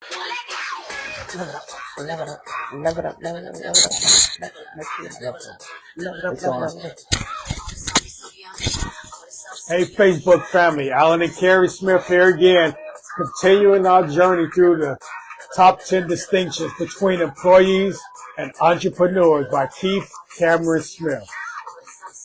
Level up, level up, level up, level up, level up, level up, level up, It's level on. up, level up. Hey, Facebook family, Alan and Carrie Smith here again, continuing our journey through the top 10 distinctions between employees and entrepreneurs by Keith Cameron Smith.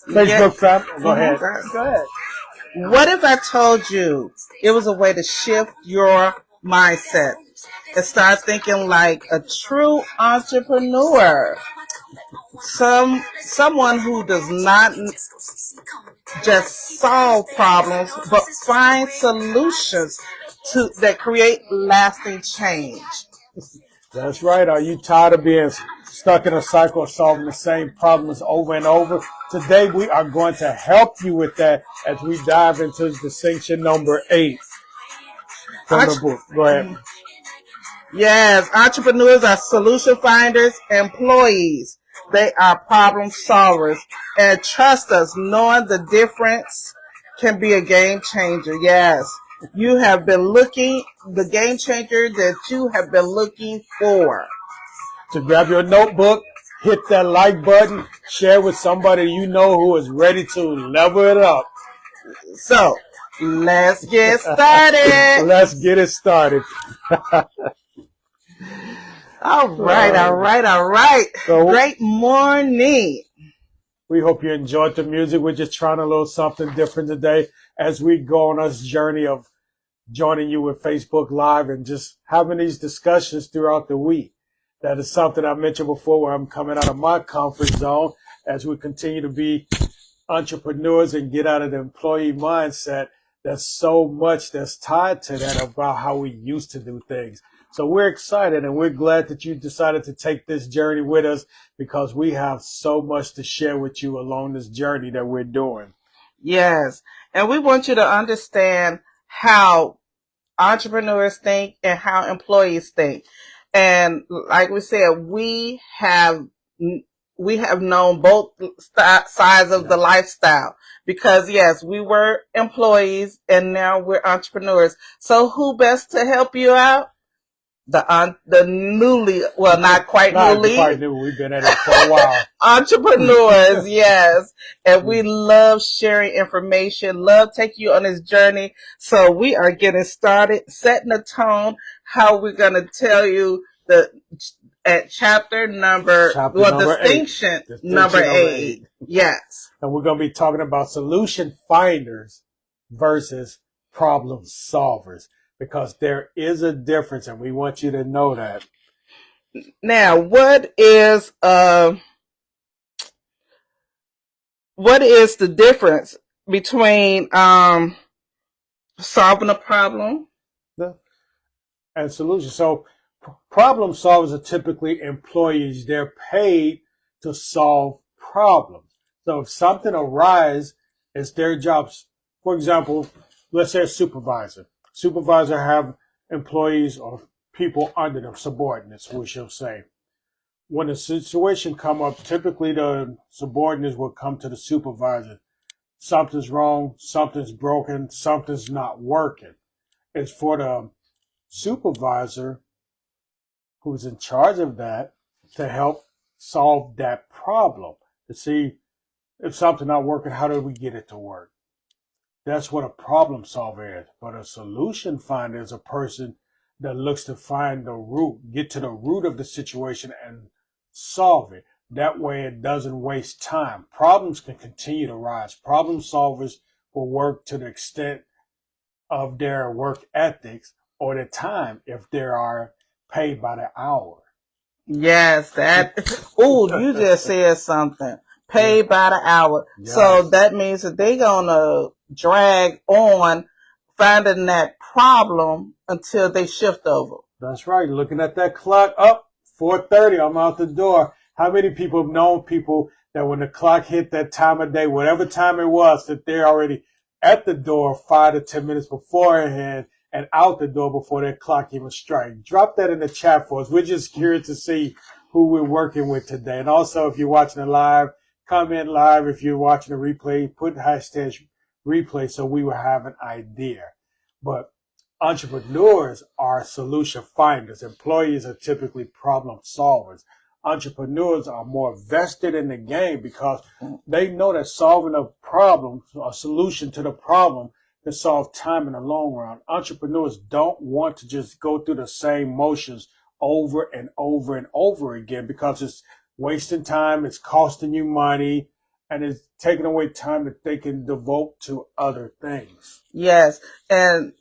Yeah. Facebook family, go ahead. Go ahead. What if I told you it was a way to shift your mindset and start thinking like a true entrepreneur? Someone who does not just solve problems, but find solutions that create lasting change. That's right. Are you tired of being stuck in a cycle of solving the same problems over and over? Today we are going to help you with that as we dive into distinction number 8 from the book. Go ahead. Yes, entrepreneurs are solution finders, employees. They are problem solvers. And trust us, knowing the difference can be a game changer. Yes, you have been looking, the game changer that you have been looking for. To grab your notebook, hit that like button, share with somebody you know who is ready to level it up. So, let's get started. Let's get it started. All right. So, Great morning. we hope you enjoyed the music. We're just trying a little something different today as we go on this journey of joining you with Facebook Live and just having these discussions throughout the week. That is something I mentioned before where I'm coming out of my comfort zone as we continue to be entrepreneurs and get out of the employee mindset. There's so much that's tied to that about how we used to do things. So we're excited and we're glad that you decided to take this journey with us because we have so much to share with you along this journey that we're doing. Yes. And we want you to understand how entrepreneurs think and how employees think. And like we said, we have known both sides of the lifestyle because yes, we were employees and now we're entrepreneurs. So who best to help you out? The newly, well, not quite newly. We've been at it for a while. Entrepreneurs, yes. And we love sharing information, love taking you on this journey. So we are getting started, setting the tone, how we're going to tell you at chapter number distinction number eight. Yes. And we're going to be talking about solution finders versus problem solvers because there is a difference and we want you to know that. Now, what is the difference between solving a problem and solution? So problem solvers are typically employees. They're paid to solve problems. So if something arises, it's their jobs. For example, let's say a supervisor. Supervisor have employees or people under them, subordinates, we shall say. When a situation come up, typically the subordinates will come to the supervisor. Something's wrong, something's broken, something's not working. It's for the supervisor who's in charge of that to help solve that problem, to see if something's not working, how do we get it to work? That's what a problem solver is. But a solution finder is a person that looks to find the root, get to the root of the situation and solve it. That way it doesn't waste time. Problems can continue to rise. Problem solvers will work to the extent of their work ethics or their time if they are paid by the hour. Yes, that. Oh, you just said something. Paid by the hour. Yes. So that means that they're gonna drag on finding that problem until they shift over. That's right. Looking at that clock, up 4:30. I'm out the door. How many people have known people that when the clock hit that time of day, whatever time it was, that they're already at the door 5 to 10 minutes beforehand and out the door before that clock even strikes? Drop that in the chat for us. We're just curious to see who we're working with today. And also, if you're watching it live, comment live. If you're watching the replay, put hashtag replay so we will have an idea. But Entrepreneurs are solution finders. Employees are typically problem solvers. Entrepreneurs are more vested in the game because they know that solving a problem, a solution to the problem, can solve time in the long run. Entrepreneurs don't want to just go through the same motions over and over and over again because it's wasting time, it's costing you money, and it's taking away time that they can devote to other things. Yes. And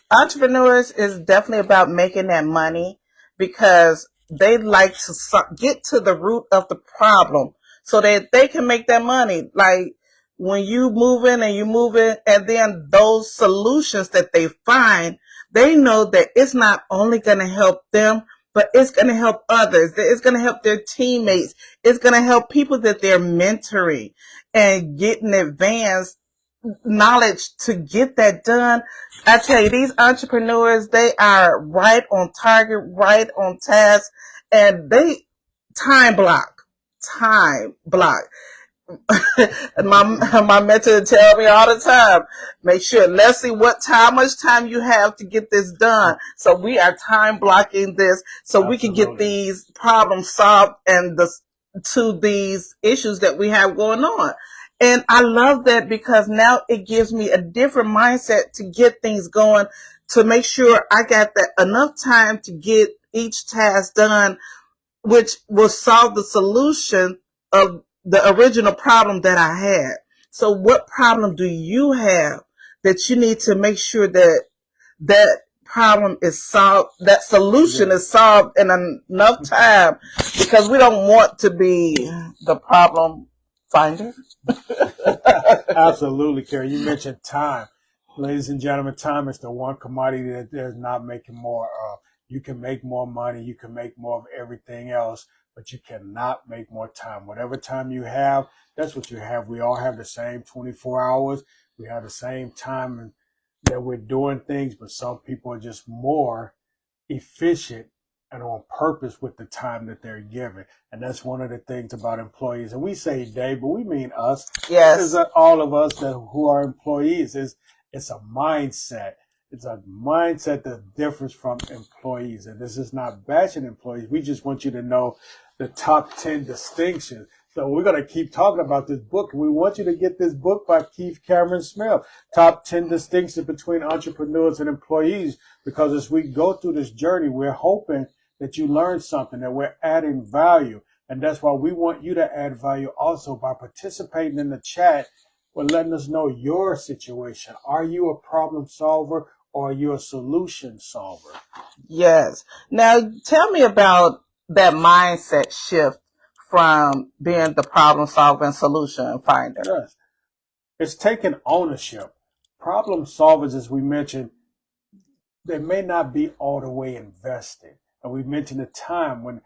entrepreneurs is definitely about making that money because they like to get to the root of the problem so that they can make that money. Like when you move in and then those solutions that they find, they know that it's not only going to help them, but it's going to help others. It's going to help their teammates. It's going to help people that they're mentoring and getting advanced knowledge to get that done. I tell you, these entrepreneurs, they are right on target, right on task, and they time block. My mentor tell me all the time, make sure, Leslie, how much time you have to get this done. So we are time blocking this so we can get these problems solved and to these issues that we have going on. And I love that because now it gives me a different mindset to get things going, to make sure I got that enough time to get each task done, which will solve the solution of the original problem that I had. So what problem do you have that you need to make sure that that problem is solved, that solution is solved in enough time, because we don't want to be the problem finder. Absolutely, Carrie. You mentioned time. Ladies and gentlemen, time is the one commodity that there's not making more of. You can make more money, you can make more of everything else, but you cannot make more time. Whatever time you have, that's what you have. We all have the same 24 hours. We have the same time that we're doing things, but some people are just more efficient and on purpose with the time that they're given. And that's one of the things about employees. And we say they, but we mean us. Yes. All of us who are employees. It's a mindset. It's a mindset that differs from employees. And this is not bashing employees. We just want you to know the top 10 distinctions. So we're going to keep talking about this book. And we want you to get this book by Keith Cameron Smith, Top 10 Distinctions Between Entrepreneurs and Employees. Because as we go through this journey, we're hoping that you learn something, that we're adding value. And that's why we want you to add value also by participating in the chat or letting us know your situation. Are you a problem solver or are you a solution solver? Yes. Now, tell me about that mindset shift from being the problem solver and solution finder. Yes. It's taking ownership. Problem solvers, as we mentioned, they may not be all the way invested. And we mentioned the time when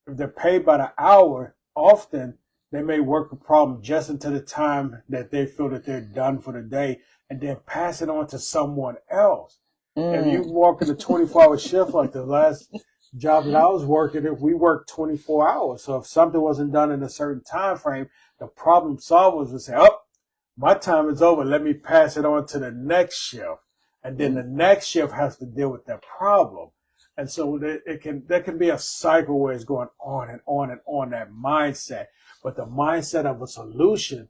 if they're paid by the hour, often they may work a problem just until the time that they feel that they're done for the day and then pass it on to someone else. If you work in a 24-hour shift like the last job that I was working, if we worked 24 hours. So if something wasn't done in a certain time frame, the problem solvers would say, oh, my time is over. Let me pass it on to the next shift. And then the next shift has to deal with that problem. And so there can be a cycle where it's going on and on and on, that mindset. But the mindset of a solution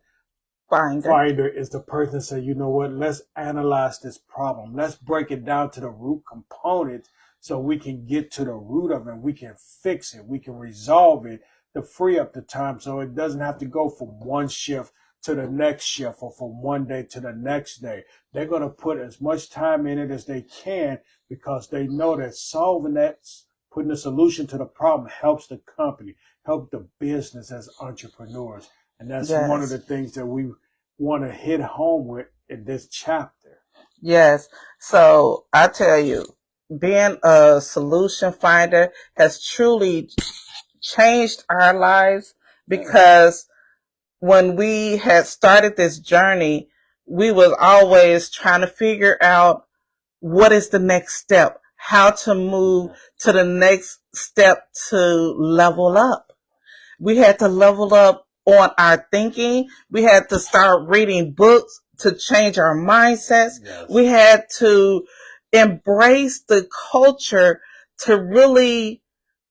finder is the person that say, you know what, let's analyze this problem. Let's break it down to the root components so we can get to the root of it. We can fix it. We can resolve it to free up the time so it doesn't have to go from one shift to the next shift or from one day to the next day. They're going to put as much time in it as they can because they know that solving that, putting a solution to the problem helps the company, help the business as entrepreneurs. And that's one of the things that we want to hit home with in this chapter. Yes. So I tell you, being a solution finder has truly changed our lives because when we had started this journey, we was always trying to figure out what is the next step, how to move to the next step to level up. We had to level up on our thinking. We had to start reading books to change our mindsets. Yes. We had to embrace the culture to really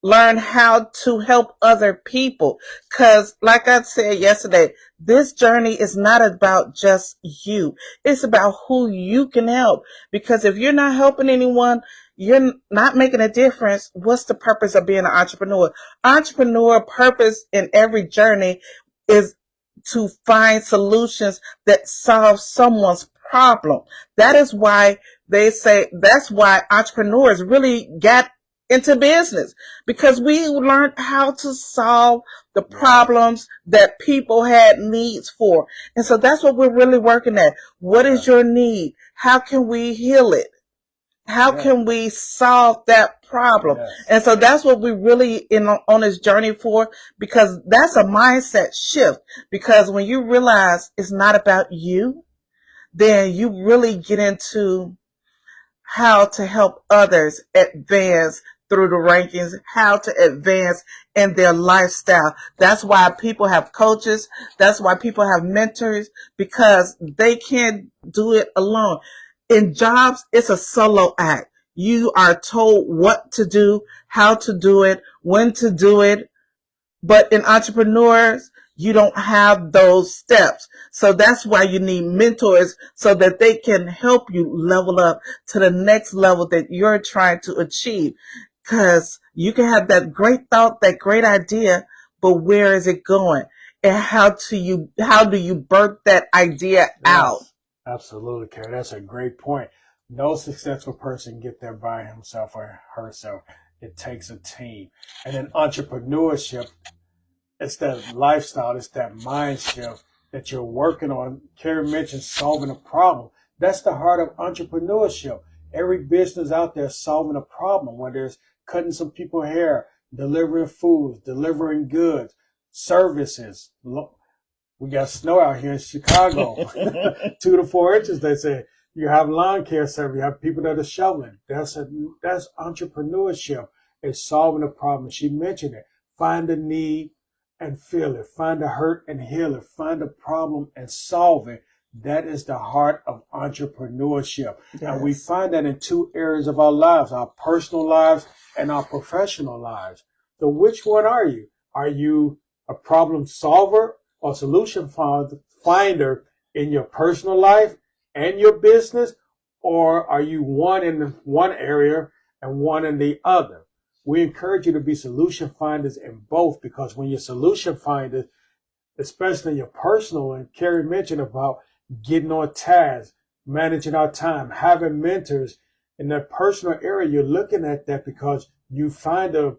learn how to help other people. Cause like I said yesterday, this journey is not about just you. It's about who you can help. Because if you're not helping anyone, you're not making a difference. What's the purpose of being an entrepreneur? Entrepreneur purpose in every journey is to find solutions that solve someone's problem. That is why they say, that's why entrepreneurs really got into business, because we learned how to solve the problems that people had needs for. And so that's what we're really working at. What is your need? How can we heal it? How can we solve that problem? And so that's what we really on this journey for, because that's a mindset shift. Because when you realize it's not about you, then you really get into how to help others advance through the rankings, how to advance in their lifestyle. That's why people have coaches. That's why people have mentors, because they can't do it alone. In jobs, it's a solo act. You are told what to do, how to do it, when to do it. But in entrepreneurs, you don't have those steps. So that's why you need mentors, so that they can help you level up to the next level that you're trying to achieve. Because you can have that great thought, that great idea, but where is it going? And how do you birth that idea out? Absolutely, Carrie. That's a great point. No successful person get there by himself or herself. It takes a team. And in entrepreneurship, it's that lifestyle, it's that mind shift that you're working on. Carrie mentioned solving a problem. That's the heart of entrepreneurship. Every business out there is solving a problem, whether it's cutting some people's hair, delivering foods, delivering goods, services. We got snow out here in Chicago, 2 to 4 inches. They say you have lawn care service, you have people that are shoveling. That's entrepreneurship. It's solving a problem. She mentioned it. Find the need and feel it. Find the hurt and heal it. Find the problem and solve it. That is the heart of entrepreneurship. Yes. And we find that in 2 areas of our lives, our personal lives and our professional lives. So which one are you? Are you a problem solver or solution finder in your personal life and your business? Or are you one in one area and one in the other? We encourage you to be solution finders in both, because when you're solution finders, especially in your personal, and Carrie mentioned about getting on task, managing our time, having mentors in that personal area, you're looking at that because you find a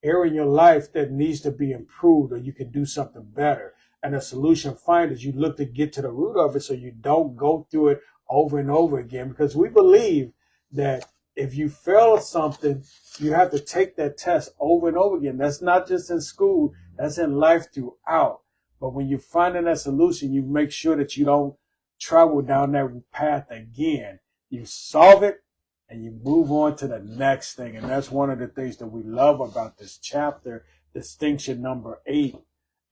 area in your life that needs to be improved, or you can do something better. And a solution finders, you look to get to the root of it so you don't go through it over and over again, because we believe that if you fail at something, you have to take that test over and over again. That's not just in school, that's in life throughout. But when you're finding that solution, you make sure that you don't travel down that path again. You solve it and you move on to the next thing. And that's one of the things that we love about this chapter, distinction number 8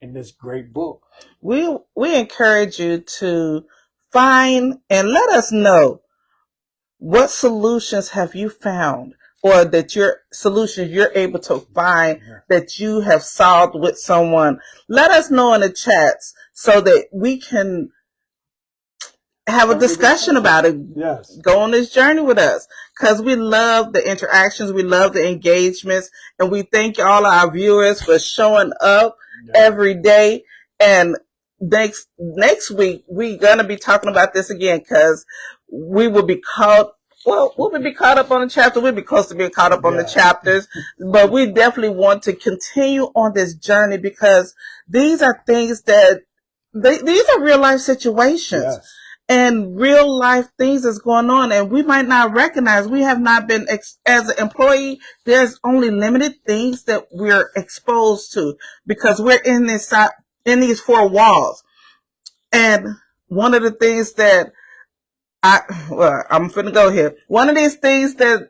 in this great book. We encourage you to find and let us know, what solutions have you found, or that your solutions you're able to find that you have solved with someone. Let us know in the chats so that we can have a discussion about it. Yes. Go on this journey with us, because we love the interactions, we love the engagements, and we thank all our viewers for showing up every day. And next week we're gonna be talking about this again, because we will be caught. Well, we'll be caught up on the chapter. We'll be close to being caught up on the chapters, but we definitely want to continue on this journey, because these are things that these are real life situations. Yes. And real life things is going on, and we might not recognize. We have not been, as an employee, there's only limited things that we're exposed to, because we're in these 4 walls. And one of the things that I'm finna go here. One of these things that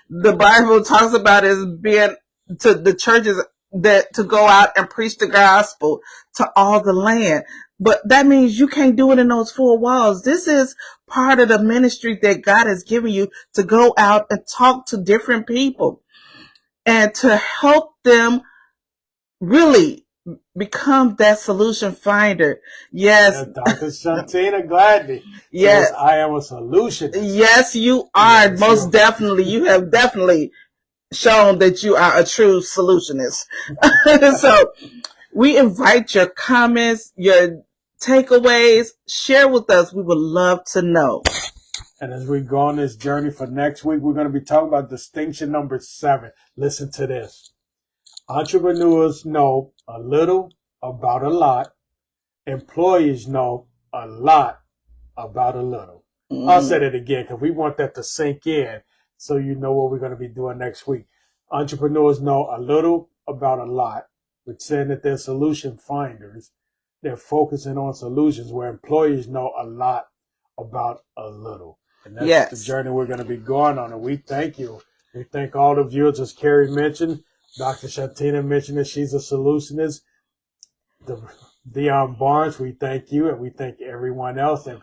the Bible talks about is being to the churches, that to go out and preach the gospel to all the land. But that means you can't do it in those four walls. This is part of the ministry that God has given you to go out and talk to different people and to help them really become that solution finder. Yes. Yeah, Dr. Shantina Gladney Yes. says, I am a solutionist. Yes, you are. Yes, most definitely. You have definitely shown that you are a true solutionist. So we invite your comments, your takeaways. Share with us. We would love to know. And as we go on this journey for next week, we're going to be talking about distinction number 7. Listen to this. Entrepreneurs know a little about a lot. Employees know a lot about a little. I'll say that again because we want that to sink in so you know what we're going to be doing next week. Entrepreneurs know a little about a lot, which saying that they're solution finders. They're focusing on solutions, where employees know a lot about a little. And that's the journey we're going to be going on. And we thank you. We thank all the viewers, as Carrie mentioned. Dr. Shantina mentioned that she's a solutionist. Dion Barnes, we thank you, and we thank everyone else that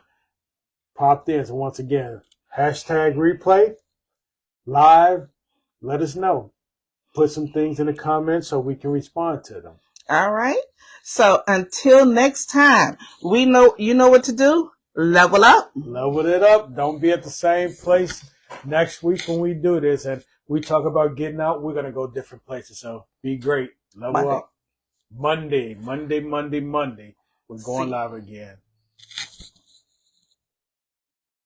popped in. So once again, hashtag replay, live, let us know. Put some things in the comments so we can respond to them. All right. So until next time, you know what to do. Level up. Level it up. Don't be at the same place next week when we do this. And we talk about getting out. We're going to go different places. So be great. Level up. Monday. We're going live again.